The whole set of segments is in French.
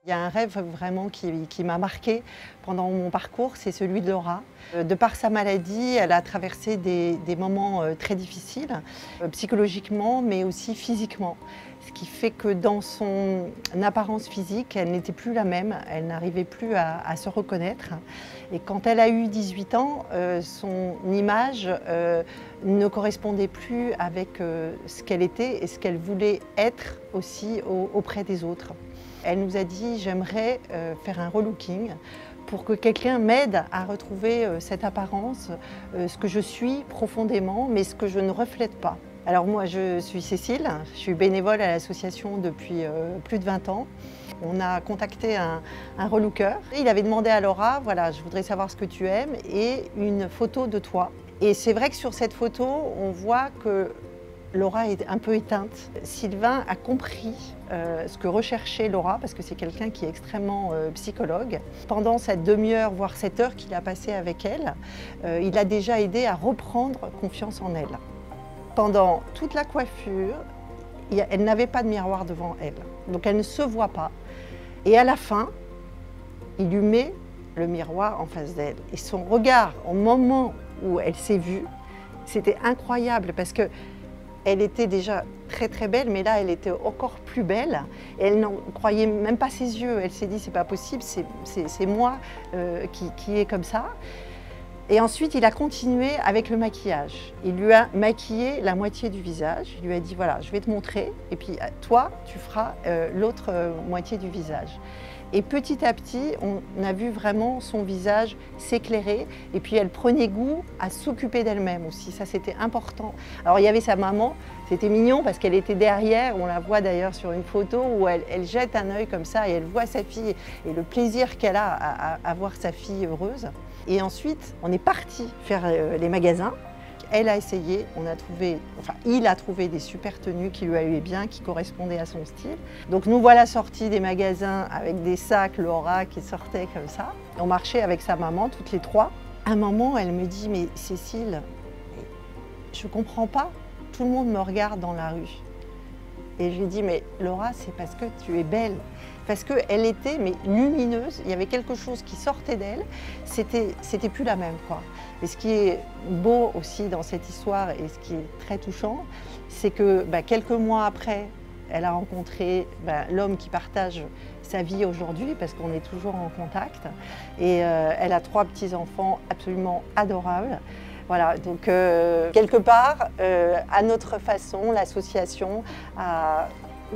Il y a un rêve vraiment qui m'a marqué pendant mon parcours, c'est celui de Laura. De par sa maladie, elle a traversé des moments très difficiles, psychologiquement mais aussi physiquement. Ce qui fait que dans son apparence physique, elle n'était plus la même, elle n'arrivait plus à se reconnaître. Et quand elle a eu 18 ans, son image ne correspondait plus avec ce qu'elle était et ce qu'elle voulait être aussi auprès des autres. Elle nous a dit « j'aimerais faire un relooking pour que quelqu'un m'aide à retrouver cette apparence, ce que je suis profondément, mais ce que je ne reflète pas ». Alors moi, je suis Cécile, je suis bénévole à l'association depuis plus de 20 ans. On a contacté un relooker. Il avait demandé à Laura, voilà, je voudrais savoir ce que tu aimes et une photo de toi. Et c'est vrai que sur cette photo, on voit que Laura est un peu éteinte. Sylvain a compris ce que recherchait Laura, parce que c'est quelqu'un qui est extrêmement psychologue. Pendant cette demi-heure, voire cette heure qu'il a passée avec elle, il a déjà aidé à reprendre confiance en elle. Pendant toute la coiffure, elle n'avait pas de miroir devant elle, donc elle ne se voit pas. Et à la fin, il lui met le miroir en face d'elle. Et son regard, au moment où elle s'est vue, c'était incroyable parce que elle était déjà très très belle, mais là elle était encore plus belle. Et elle n'en croyait même pas ses yeux. Elle s'est dit c'est pas possible, c'est moi qui est comme ça. Et ensuite il a continué avec le maquillage. Il lui a maquillé la moitié du visage. Il lui a dit voilà, je vais te montrer et puis toi tu feras l'autre moitié du visage. Et petit à petit, on a vu vraiment son visage s'éclairer et puis elle prenait goût à s'occuper d'elle-même aussi, ça c'était important. Alors il y avait sa maman, c'était mignon parce qu'elle était derrière, on la voit d'ailleurs sur une photo où elle jette un œil comme ça et elle voit sa fille et le plaisir qu'elle a à voir sa fille heureuse. Et ensuite, on est parti faire les magasins. Elle a essayé, il a trouvé des super tenues qui lui allaient bien, qui correspondaient à son style. Donc nous voilà sortis des magasins avec des sacs Laura qui sortaient comme ça. On marchait avec sa maman, toutes les trois. À un moment, elle me dit « mais Cécile, je ne comprends pas, tout le monde me regarde dans la rue ». Et je lui ai dit « mais Laura, c'est parce que tu es belle ». Parce qu'elle était lumineuse, il y avait quelque chose qui sortait d'elle, c'était plus la même, quoi. Et ce qui est beau aussi dans cette histoire et ce qui est très touchant, c'est que quelques mois après, elle a rencontré l'homme qui partage sa vie aujourd'hui, parce qu'on est toujours en contact. Et elle a 3 petits-enfants absolument adorables. Voilà, donc quelque part, à notre façon, l'association a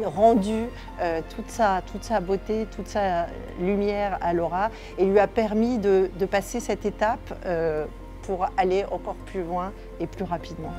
rendu toute sa beauté, toute sa lumière à Laura et lui a permis de passer cette étape pour aller encore plus loin et plus rapidement.